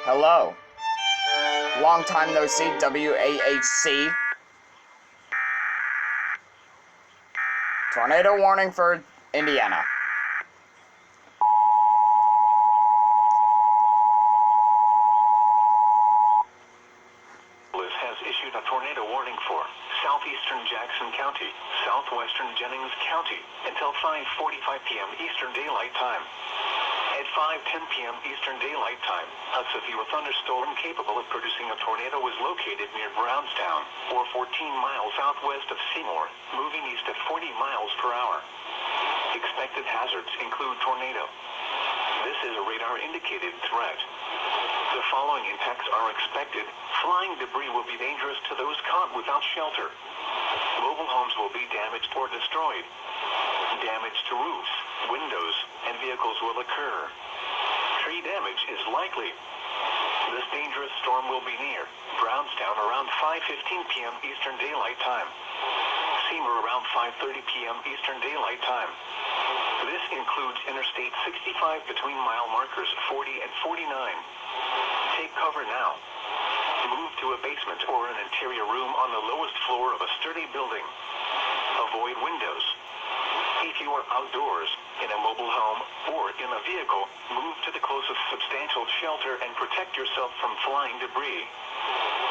Hello. Long time no see, WAHC. Tornado warning for Indiana. Has issued a tornado warning for southeastern Jackson County, southwestern Jennings County, until 5:45 p.m. Eastern Daylight Time. At 5:10 p.m. Eastern Daylight Time, a severe thunderstorm capable of producing a tornado was located near Brownstown, or 14 miles southwest of Seymour, moving east at 40 miles per hour. Expected hazards include tornado. This is a radar-indicated threat. The following impacts are expected. Flying debris will be dangerous to those caught without shelter. Mobile homes will be damaged or destroyed. Damage to roofs, windows, and vehicles will occur. Tree damage is likely. This dangerous storm will be near Brownstown around 5:15 p.m. Eastern Daylight Time. Seymour around 5:30 p.m. Eastern Daylight Time. This includes Interstate 65 between mile markers 40 and 49. Take cover now. Move to a basement or an interior room on the lowest floor of a sturdy building. Avoid windows. If you are outdoors, in a mobile home, or in a vehicle, move to the closest substantial shelter and protect yourself from flying debris.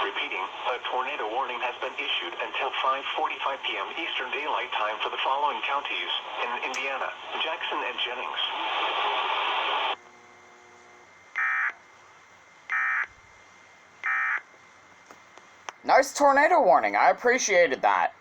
Repeating, a tornado warning has been issued until 5:45 p.m. Eastern Daylight Time for the following counties in Indiana, Jackson and Jennings. Nice tornado warning. I appreciated that.